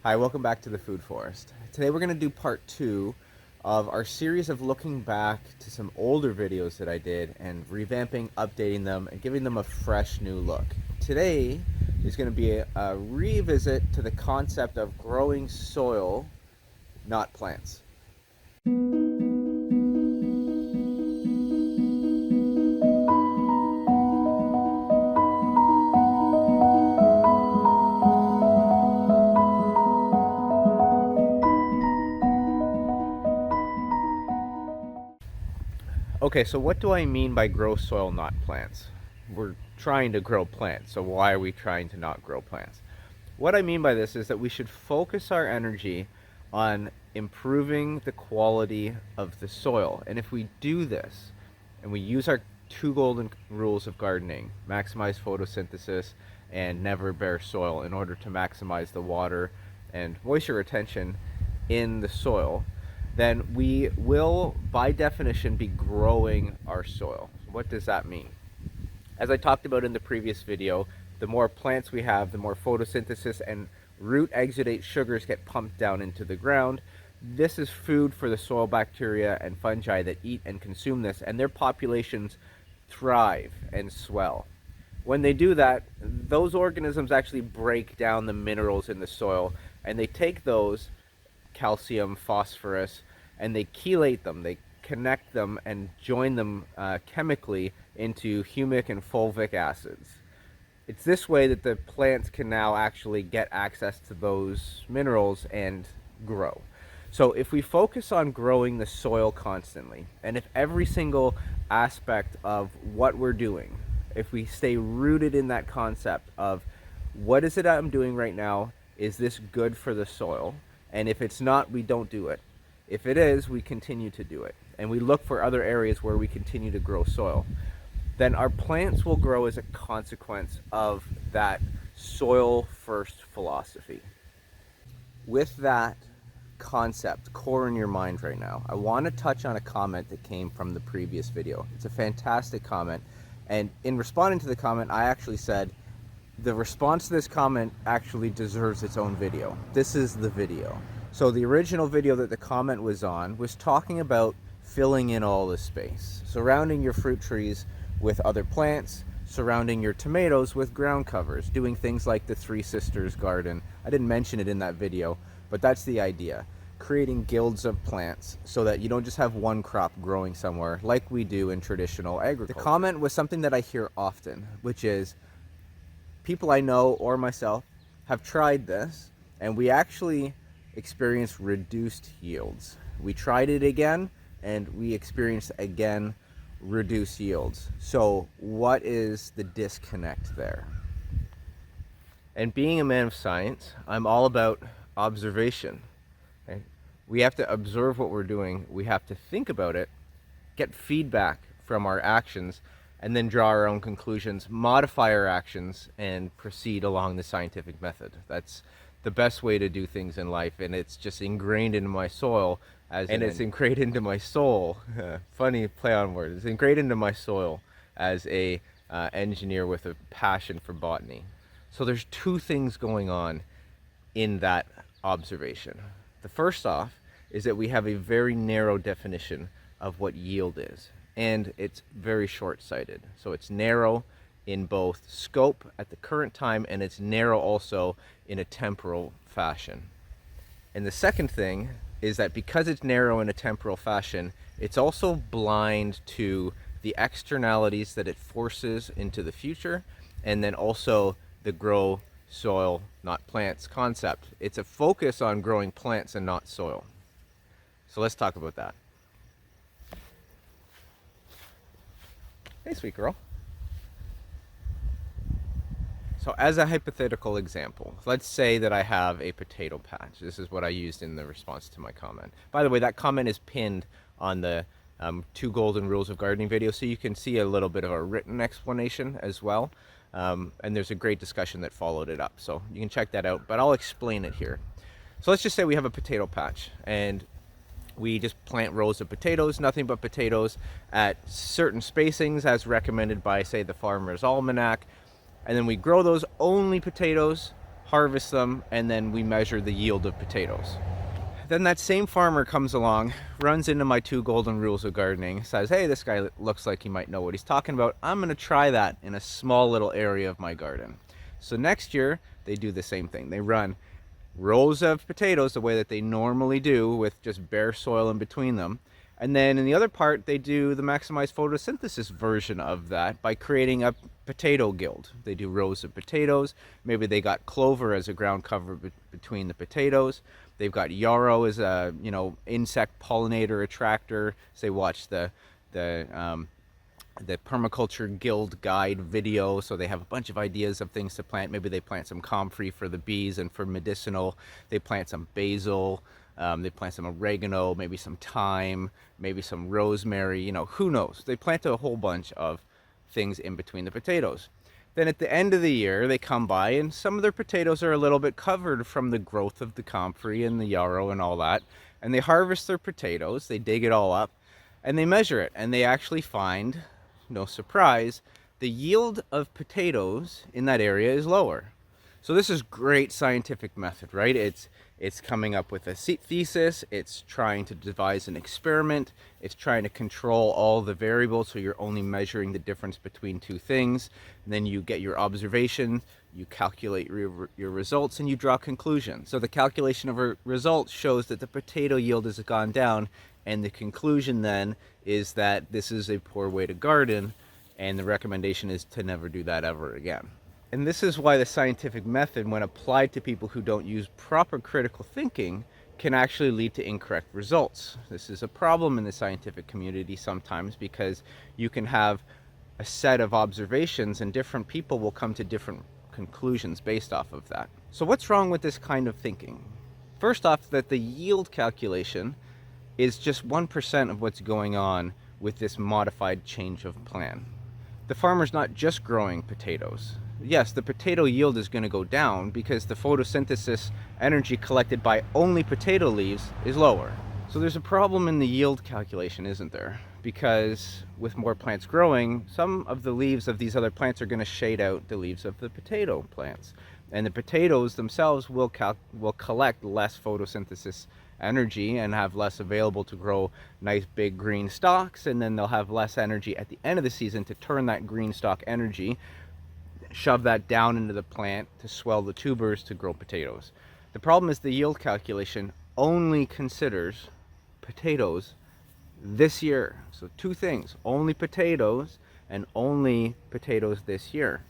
Hi, welcome back to the Food Forest. Today we're going to do part 2 of our series of looking back to some older videos that I did and revamping, updating them, and giving them a fresh new look. Today is going to be a revisit to the concept of growing soil, not plants. Okay, so what do I mean by grow soil, not plants? We're trying to grow plants, so why are we trying to not grow plants? What I mean by this is that we should focus our energy on improving the quality of the soil. And if we do this, and we use our 2 golden rules of gardening, maximize photosynthesis and never bare soil, in order to maximize the water and moisture retention in the soil, then we will, by definition, be growing our soil. What does that mean? As I talked about in the previous video, the more plants we have, the more photosynthesis and root exudate sugars get pumped down into the ground. This is food for the soil bacteria and fungi that eat and consume this, and their populations thrive and swell. When they do that, those organisms actually break down the minerals in the soil, and they take those calcium, phosphorus, and they chelate them. They connect them and join them chemically into humic and fulvic acids. It's this way that the plants can now actually get access to those minerals and grow. So if we focus on growing the soil constantly, and if every single aspect of what we're doing, if we stay rooted in that concept of what is it I'm doing right now, is this good for the soil? And if it's not, we don't do it. If it is, we continue to do it. And we look for other areas where we continue to grow soil. Then our plants will grow as a consequence of that soil first philosophy. With that concept core in your mind right now, I want to touch on a comment that came from the previous video. It's a fantastic comment. And in responding to the comment, I actually said, the response to this comment actually deserves its own video. This is the video. So the original video that the comment was on was talking about filling in all the space, surrounding your fruit trees with other plants, surrounding your tomatoes with ground covers, doing things like the Three Sisters garden. I didn't mention it in that video, but that's the idea. Creating guilds of plants so that you don't just have one crop growing somewhere like we do in traditional agriculture. The comment was something that I hear often, which is, people I know or myself have tried this, and we actually experienced reduced yields. We tried it again, and we experienced again reduced yields. So what is the disconnect there? And being a man of science, I'm all about observation. Okay? We have to observe what we're doing. We have to think about it, get feedback from our actions, and then draw our own conclusions, modify our actions, and proceed along the scientific method. That's the best way to do things in life, and it's just ingrained into my soil it's ingrained into my soul. Funny play on words. It's ingrained into my soil as a engineer with a passion for botany. So there's 2 things going on in that observation. The first off is that we have a very narrow definition of what yield is. And it's very short-sighted. So it's narrow in both scope at the current time, and it's narrow also in a temporal fashion. And the second thing is that because it's narrow in a temporal fashion, it's also blind to the externalities that it forces into the future, and then also the grow soil, not plants concept. It's a focus on growing plants and not soil. So let's talk about that. Hey, sweet girl. So as a hypothetical example, let's say that I have a potato patch. This is what I used in the response to my comment. By the way, that comment is pinned on the 2 golden rules of gardening video, so you can see a little bit of a written explanation as well. And there's a great discussion that followed it up, so you can check that out, but I'll explain it here. So let's just say we have a potato patch, and we just plant rows of potatoes, nothing but potatoes, at certain spacings as recommended by, say, the Farmer's Almanac. And then we grow those only potatoes, harvest them, and then we measure the yield of potatoes. Then that same farmer comes along, runs into my 2 golden rules of gardening, says, hey, this guy looks like he might know what he's talking about. I'm going to try that in a small little area of my garden. So next year, they do the same thing. They run rows of potatoes the way that they normally do, with just bare soil in between them. And then in the other part, they do the maximized photosynthesis version of that by creating a potato guild. They do rows of potatoes. Maybe they got clover as a ground cover between the potatoes. They've got yarrow as a, insect pollinator attractor. So they watch the Permaculture Guild guide video, so they have a bunch of ideas of things to plant. Maybe they plant some comfrey for the bees and for medicinal. They plant some basil. They plant some oregano, maybe some thyme, maybe some rosemary. Who knows? They plant a whole bunch of things in between the potatoes. Then at the end of the year, they come by, and some of their potatoes are a little bit covered from the growth of the comfrey and the yarrow and all that. And they harvest their potatoes, they dig it all up, and they measure it. And they actually find, no surprise, the yield of potatoes in that area is lower. So this is great scientific method, right? It's coming up with a thesis, it's trying to devise an experiment, it's trying to control all the variables, so you're only measuring the difference between 2 things. And then you get your observation, you calculate your results, and you draw conclusions. So the calculation of a result shows that the potato yield has gone down, and the conclusion then is that this is a poor way to garden, and the recommendation is to never do that ever again. And this is why the scientific method, when applied to people who don't use proper critical thinking, can actually lead to incorrect results. This is a problem in the scientific community sometimes, because you can have a set of observations and different people will come to different conclusions based off of that. So what's wrong with this kind of thinking? First off, that the yield calculation is just 1% of what's going on with this modified change of plan. The farmer's not just growing potatoes. Yes, the potato yield is going to go down because the photosynthesis energy collected by only potato leaves is lower. So there's a problem in the yield calculation, isn't there? Because with more plants growing, some of the leaves of these other plants are going to shade out the leaves of the potato plants. And the potatoes themselves will collect less photosynthesis energy and have less available to grow nice big green stalks, and then they'll have less energy at the end of the season to turn that green stalk energy, shove that down into the plant to swell the tubers to grow potatoes. The problem is the yield calculation only considers potatoes this year. So 2 things, only potatoes and only potatoes this year.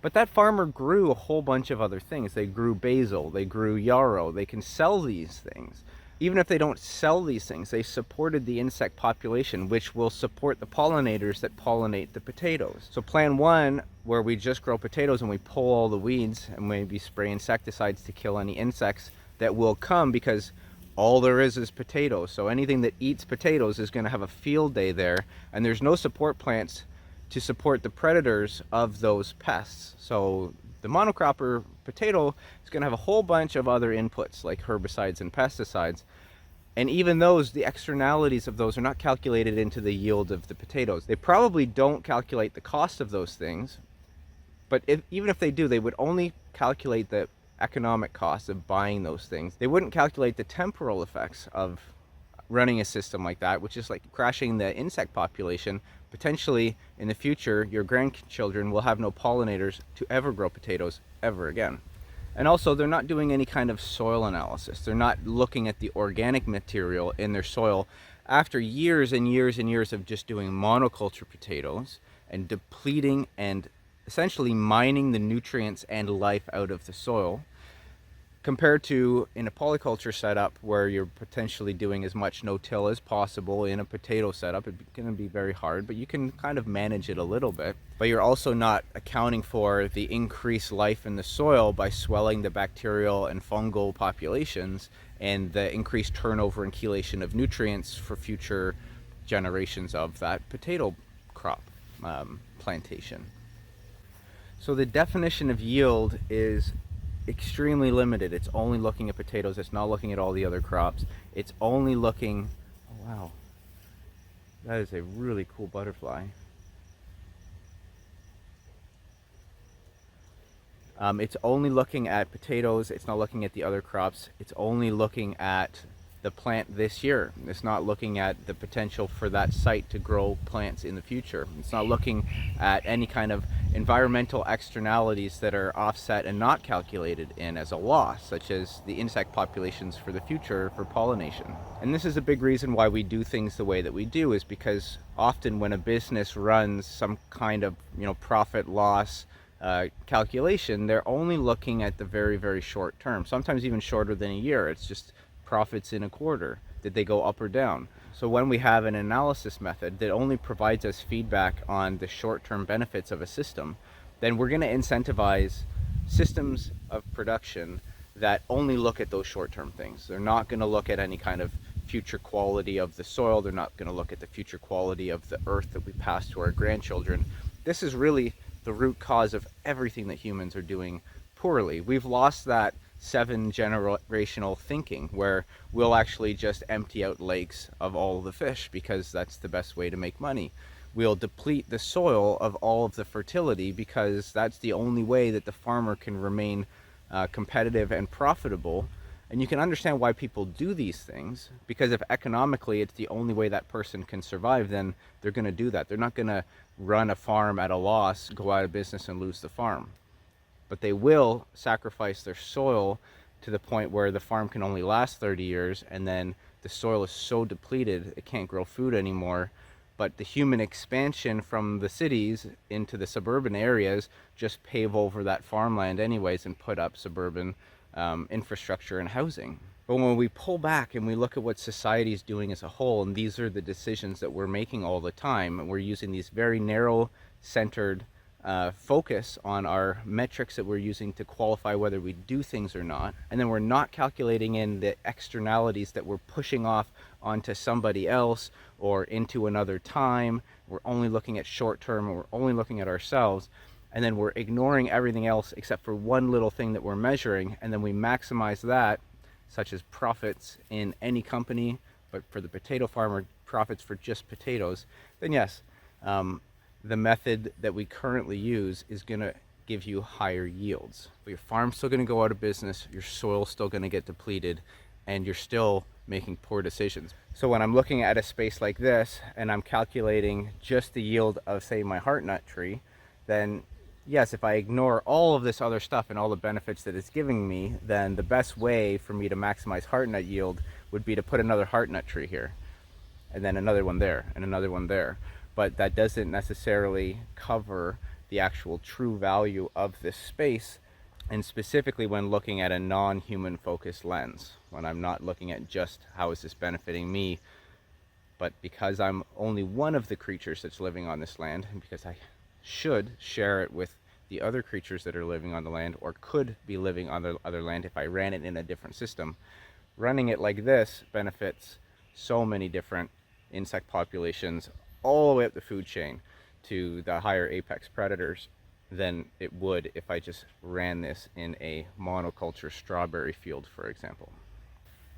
But that farmer grew a whole bunch of other things. They grew basil, they grew yarrow, they can sell these things. Even if they don't sell these things, they supported the insect population, which will support the pollinators that pollinate the potatoes. So plan 1, where we just grow potatoes and we pull all the weeds and maybe spray insecticides to kill any insects that will come, because all there is potatoes. So anything that eats potatoes is going to have a field day there, and there's no support plants to support the predators of those pests. So the monocropper potato is going to have a whole bunch of other inputs like herbicides and pesticides. And even those, the externalities of those are not calculated into the yield of the potatoes. They probably don't calculate the cost of those things, but even if they do, they would only calculate the economic cost of buying those things. They wouldn't calculate the temporal effects of running a system like that, which is like crashing the insect population. Potentially in the future, your grandchildren will have no pollinators to ever grow potatoes ever again. And also, they're not doing any kind of soil analysis. They're not looking at the organic material in their soil after years and years and years of just doing monoculture potatoes and depleting and essentially mining the nutrients and life out of the soil, compared to in a polyculture setup where you're potentially doing as much no-till as possible. In a potato setup, it's going to be very hard, but you can kind of manage it a little bit. But you're also not accounting for the increased life in the soil by swelling the bacterial and fungal populations and the increased turnover and chelation of nutrients for future generations of that potato crop plantation. So the definition of yield is extremely limited. It's only looking at potatoes. It's not looking at all the other crops. It's only looking, oh wow, that is a really cool butterfly. It's only looking at potatoes. It's not looking at the other crops. It's only looking at the plant this year. It's not looking at the potential for that site to grow plants in the future. It's not looking at any kind of environmental externalities that are offset and not calculated in as a loss, such as the insect populations for the future for pollination. And this is a big reason why we do things the way that we do, is because often when a business runs some kind of profit loss calculation, they're only looking at the very, very short term, sometimes even shorter than a year. It's just profits in a quarter. Did they go up or down? So when we have an analysis method that only provides us feedback on the short-term benefits of a system, then we're going to incentivize systems of production that only look at those short-term things. They're not going to look at any kind of future quality of the soil. They're not going to look at the future quality of the earth that we pass to our grandchildren. This is really the root cause of everything that humans are doing poorly. We've lost that 7-generational thinking where we'll actually just empty out lakes of all the fish because that's the best way to make money. We'll deplete the soil of all of the fertility because that's the only way that the farmer can remain competitive and profitable. And you can understand why people do these things, because if economically it's the only way that person can survive, then they're going to do that. They're not going to run a farm at a loss, go out of business and lose the farm. But they will sacrifice their soil to the point where the farm can only last 30 years and then the soil is so depleted it can't grow food anymore. But the human expansion from the cities into the suburban areas just pave over that farmland anyways and put up suburban infrastructure and housing. But when we pull back and we look at what society is doing as a whole, and these are the decisions that we're making all the time, and we're using these very narrow centered focus on our metrics that we're using to qualify whether we do things or not, and then we're not calculating in the externalities that we're pushing off onto somebody else or into another time. We're only looking at short term, and we're only looking at ourselves, and then we're ignoring everything else except for one little thing that we're measuring, and then we maximize that, such as profits in any company, but for the potato farmer, profits for just potatoes. Then yes, the method that we currently use is going to give you higher yields. But your farm's still going to go out of business, your soil's still going to get depleted, and you're still making poor decisions. So when I'm looking at a space like this and I'm calculating just the yield of, say, my heart nut tree, then yes, if I ignore all of this other stuff and all the benefits that it's giving me, then the best way for me to maximize heart nut yield would be to put another heart nut tree here, and then another one there, and another one there. But that doesn't necessarily cover the actual true value of this space, and specifically when looking at a non-human focused lens, when I'm not looking at just how is this benefiting me, but because I'm only one of the creatures that's living on this land, and because I should share it with the other creatures that are living on the land, or could be living on the other land if I ran it in a different system. Running it like this benefits so many different insect populations all the way up the food chain to the higher apex predators than it would if I just ran this in a monoculture strawberry field, for example.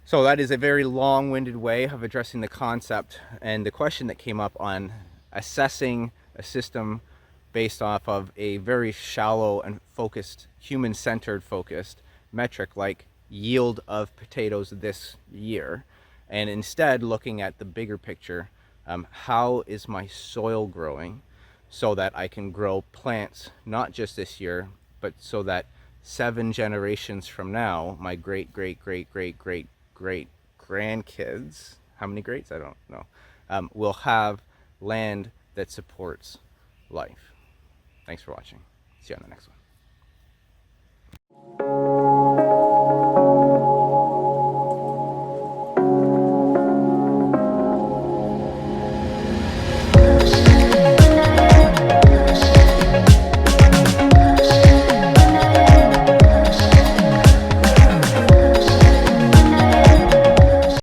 So that is a very long-winded way of addressing the concept and the question that came up on assessing a system based off of a very shallow and focused, human-centered focused metric like yield of potatoes this year, and instead looking at the bigger picture. How is my soil growing so that I can grow plants not just this year, but so that 7 generations from now, my great grandkids, how many greats? I don't know, will have land that supports life. Thanks for watching. See you on the next one.